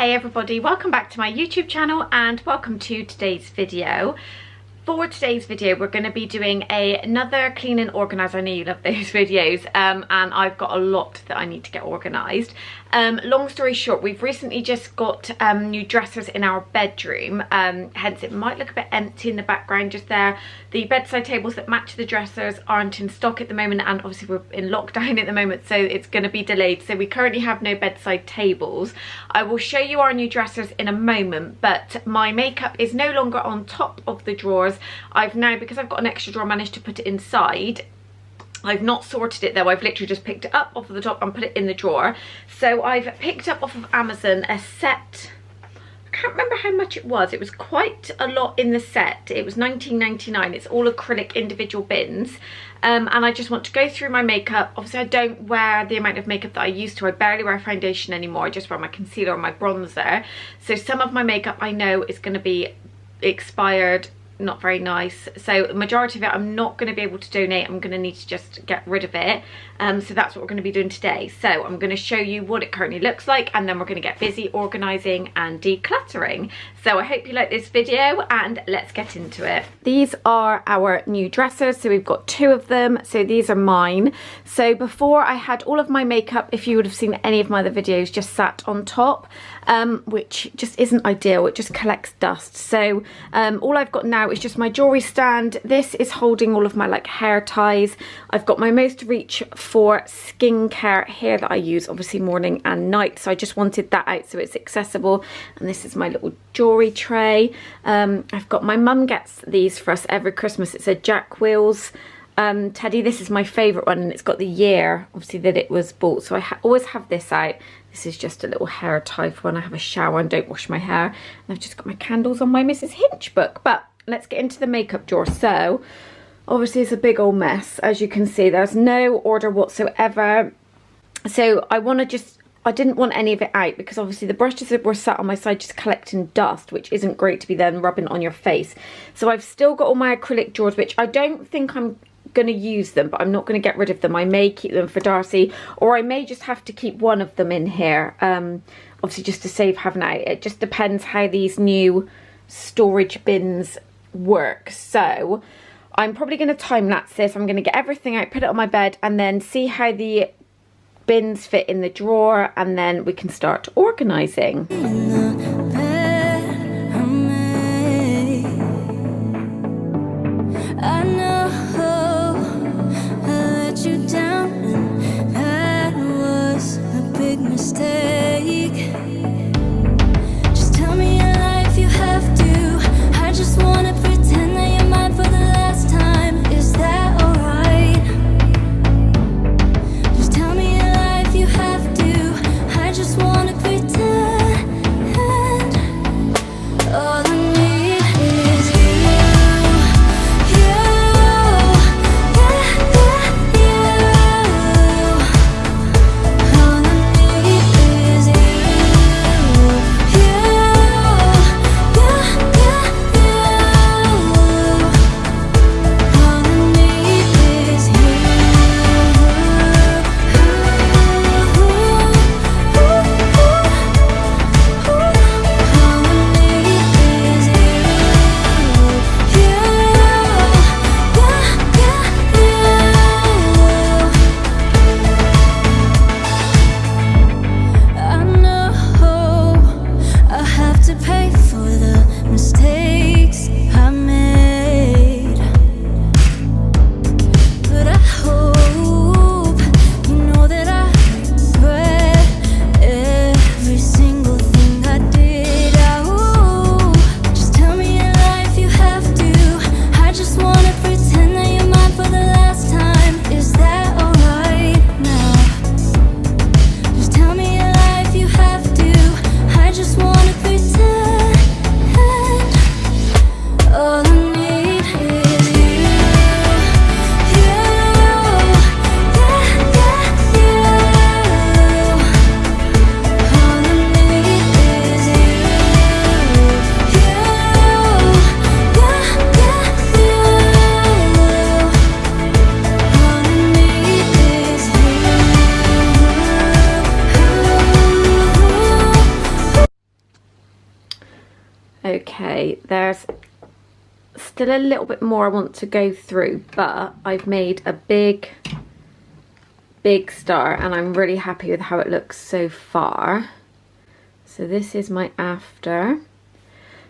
Hey everybody, welcome back to my YouTube channel and welcome to today's video. For today's video we're going to be doing another clean and organise. I know you love those videos and I've got a lot that I need to get organised. Long story short, we've recently just got new dressers in our bedroom, hence it might look a bit empty in the background just there. The bedside tables that match the dressers aren't in stock at the moment, and obviously we're in lockdown at the moment, so it's going to be delayed, so we currently have no bedside tables. I will show you our new dressers in a moment, but my makeup is no longer on top of the drawers. I've now, because I've got an extra drawer, managed to put it inside. I've not sorted it though, I've literally just picked it up off of the top and put it in the drawer. So I've picked up off of Amazon a set, I can't remember how much it was quite a lot in the set. It was $19.99. It's all acrylic individual bins. And I just want to go through my makeup. Obviously I don't wear the amount of makeup that I used to. I barely wear foundation anymore. I just wear my concealer and my bronzer. So some of my makeup I know is going to be expired, not very nice, so the majority of it I'm not going to be able to donate. I'm going to need to just get rid of it, so that's what we're going to be doing today. So I'm going to show you what it currently looks like, and then we're going to get busy organising and decluttering. So I hope you like this video and let's get into it. These are our new dressers, so we've got two of them. So these are mine. So before I had all of my makeup, if you would have seen any of my other videos, just sat on top, which just isn't ideal. It just collects dust. So all I've got now is just my jewelry stand. This is holding all of my like hair ties. I've got my Most Reach for skincare here that I use obviously morning and night, so I just wanted that out so it's accessible. And this is my little jewelry tray. I've got, my mum gets these for us every Christmas. It's a Jack Wills teddy. This is my favourite one, and it's got the year obviously that it was bought, so I always have this out. This is just a little hair tie for when I have a shower and don't wash my hair. And I've just got my candles on my Mrs. Hinch book. But let's get into the makeup drawer. So obviously it's a big old mess, as you can see. There's no order whatsoever. So I didn't want any of it out because obviously the brushes were sat on my side just collecting dust, which isn't great to be then rubbing on your face. So I've still got all my acrylic drawers, which I don't think I'm going to use them, but I'm not going to get rid of them. I may keep them for Darcy, or I may just have to keep one of them in here, obviously just to save having out. It just depends how these new storage bins work. So I'm probably going to time lapse this. I'm going to get everything out, put it on my bed, and then see how the bins fit in the drawer, and then we can start organising. I know I let you down, and that was a big mistake. Just tell me your life, you have to. I just wanna pretend that you're mine for the last time. Is that alright? Just tell me your life, you have to. I just wanna pretend. Okay, there's still a little bit more I want to go through, but I've made a big start and I'm really happy with how it looks so far. So this is my after.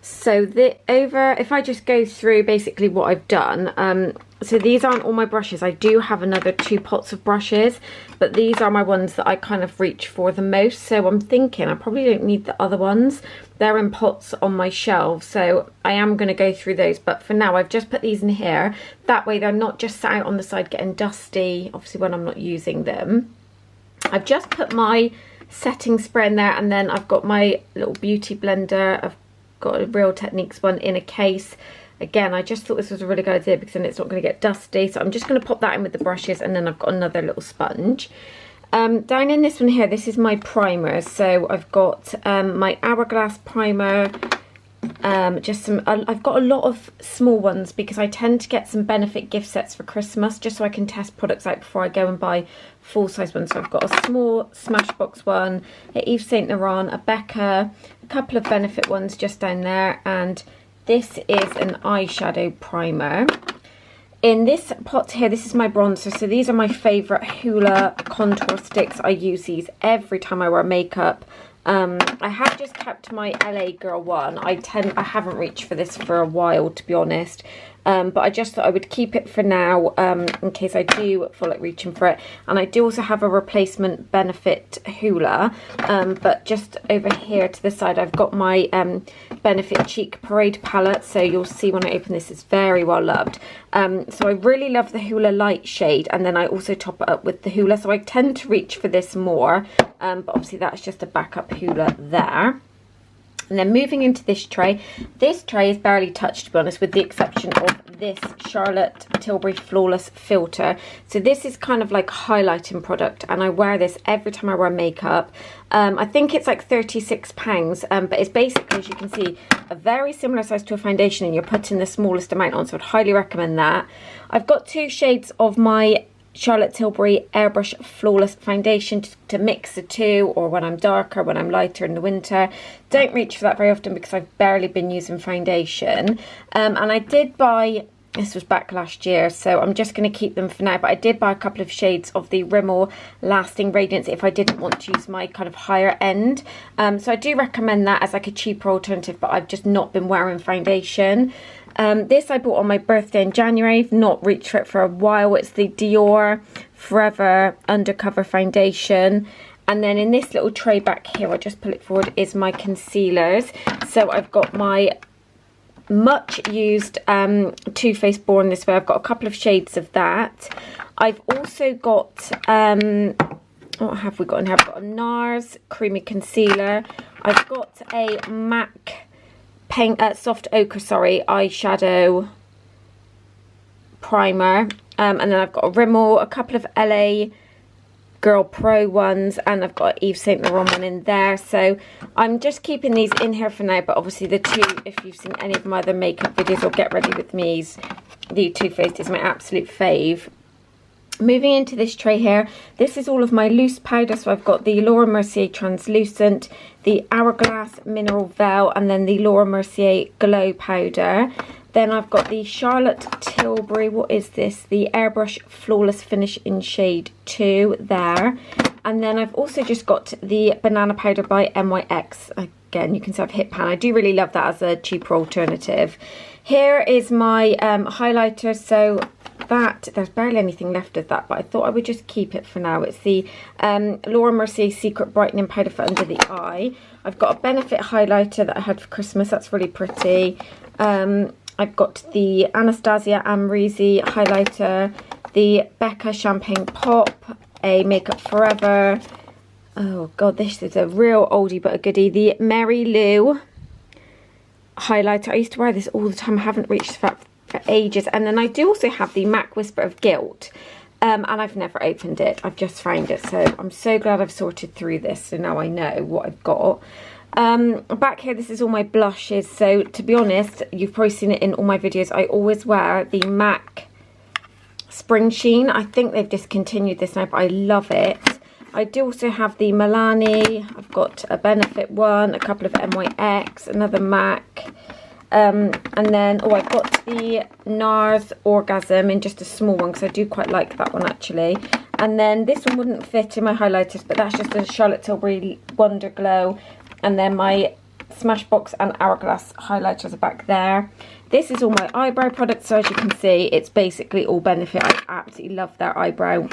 So if I just go through basically what I've done, so these aren't all my brushes. I do have another 2 pots of brushes, but these are my ones that I kind of reach for the most. So I'm thinking I probably don't need the other ones. They're in pots on my shelf, so I am going to go through those. But for now, I've just put these in here. That way they're not just sat out on the side getting dusty, obviously when I'm not using them. I've just put my setting spray in there, and then I've got my little beauty blender. I've got a Real Techniques one in a case. Again, I just thought this was a really good idea because then it's not going to get dusty. So I'm just going to pop that in with the brushes, and then I've got another little sponge. Down in this one here, this is my primer. So I've got my Hourglass primer. I've got a lot of small ones because I tend to get some benefit gift sets for Christmas just so I can test products out before I go and buy full-size ones. So I've got a small Smashbox one, a Yves Saint Laurent, a Becca, a couple of benefit ones just down there, and this is an eyeshadow primer. In this pot here, this is my bronzer. So these are my favourite Hoola contour sticks. I use these every time I wear makeup. I have just kept my LA Girl one. I haven't reached for this for a while, to be honest. But I just thought I would keep it for now in case I do feel like reaching for it. And I do also have a replacement Benefit Hoola. But just over here to the side, I've got my Benefit Cheek Parade palette. So you'll see when I open this, it's very well loved. So I really love the Hoola Light shade. And then I also top it up with the Hoola. So I tend to reach for this more. But obviously that's just a backup Hoola there. And then moving into this tray is barely touched, to be honest, with the exception of this Charlotte Tilbury Flawless Filter. So this is kind of like a highlighting product, and I wear this every time I wear makeup. I think it's like £36, but it's basically, as you can see, a very similar size to a foundation, and you're putting the smallest amount on, so I'd highly recommend that. I've got 2 shades of my Charlotte Tilbury Airbrush Flawless Foundation to mix the two, or when I'm darker, when I'm lighter in the winter. Don't reach for that very often because I've barely been using foundation. And I did buy, this was back last year, so I'm just going to keep them for now, but I did buy a couple of shades of the Rimmel Lasting Radiance if I didn't want to use my kind of higher end. So I do recommend that as like a cheaper alternative, but I've just not been wearing foundation. This I bought on my birthday in January. I've not reached for it for a while. It's the Dior Forever Undercover Foundation. And then in this little tray back here, I'll just pull it forward, is my concealers. So I've got my much used Too Faced Born This Way. I've got a couple of shades of that. I've also got, what have we got in here? I've got a NARS Creamy Concealer. I've got a MAC Soft Ochre, eyeshadow primer, and then I've got a Rimmel, a couple of LA Girl Pro ones, and I've got Yves Saint Laurent one in there. So I'm just keeping these in here for now, but obviously the two, if you've seen any of my other makeup videos or Get Ready With Me's, the Too Faced is my absolute fave. Moving into this tray here, this is all of my loose powder. So I've got the Laura Mercier Translucent, the Hourglass Mineral Veil, and then the Laura Mercier Glow Powder. Then I've got the Charlotte Tilbury, what is this? The Airbrush Flawless Finish in shade 2 there. And then I've also just got the Banana Powder by NYX. Again, you can see I've hit pan. I do really love that as a cheaper alternative. Here is my highlighter. So that, there's barely anything left of that, but I thought I would just keep it for now. It's the Laura Mercier Secret Brightening Powder for under the eye. I've got a Benefit highlighter that I had for Christmas. That's really pretty. I've got the Anastasia Amrezy highlighter, the Becca Champagne Pop, a Makeup Forever. Oh god, this is a real oldie but a goodie. The Mary Lou highlighter. I used to wear this all the time. I haven't reached for ages. And then I do also have the MAC Whisper of Guilt, and I've never opened it. I've just found it, so I'm so glad I've sorted through this, so now I know what I've got. Back here, this is all my blushes. So to be honest, you've probably seen it in all my videos, I always wear the MAC Spring Sheen. I think they've discontinued this now, but I love it. I do also have the Milani, I've got a Benefit one, a couple of NYX, another MAC, and then, oh, I've got the NARS Orgasm in just a small one, because I do quite like that one actually. And then this one wouldn't fit in my highlighters, but that's just a Charlotte Tilbury Wonder Glow. And then my Smashbox and Hourglass highlighters are back there. This is all my eyebrow products, so as you can see, it's basically all Benefit. I absolutely love their eyebrow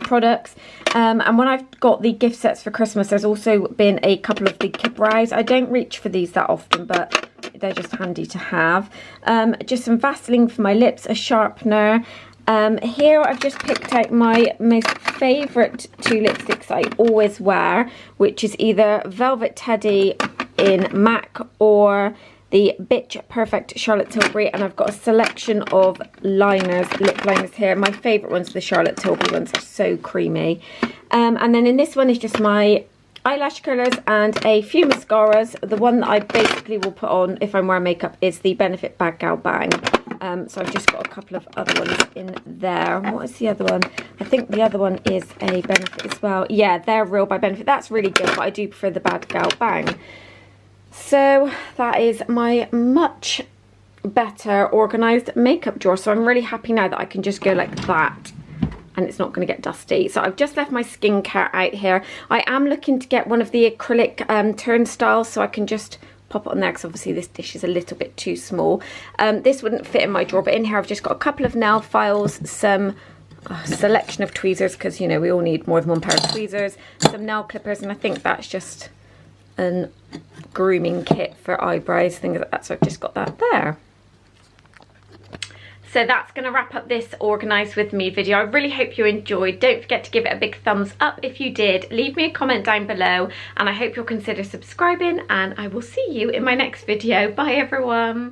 products. And when I've got the gift sets for Christmas, there's also been a couple of the Kid Brows. I don't reach for these that often, but they're just handy to have. Just some Vaseline for my lips, a sharpener. Here I've just picked out my most favourite two lipsticks I always wear, which is either Velvet Teddy in MAC or the Bitch Perfect Charlotte Tilbury, and I've got a selection of liners, lip liners here. My favourite ones are the Charlotte Tilbury ones, they're so creamy. And then in this one is just my eyelash curlers and a few mascaras. The one that I basically will put on if I'm wearing makeup is the Benefit Bad Gal Bang. So I've just got a couple of other ones in there. What is the other one? I think the other one is a Benefit as well. Yeah, they're real by Benefit. That's really good, but I do prefer the Bad Gal Bang. So that is my much better organised makeup drawer. So I'm really happy now that I can just go like that and it's not going to get dusty. So I've just left my skincare out here. I am looking to get one of the acrylic turnstiles so I can just pop it on there, because obviously this dish is a little bit too small. This wouldn't fit in my drawer, but in here I've just got a couple of nail files, some selection of tweezers, because you know we all need more than one pair of tweezers, some nail clippers, and I think that's just a grooming kit for eyebrows, things like that. So I've just got that there. So that's going to wrap up this Organise With Me video. I really hope you enjoyed. Don't forget to give it a big thumbs up if you did. Leave me a comment down below, and I hope you'll consider subscribing, and I will see you in my next video. Bye everyone.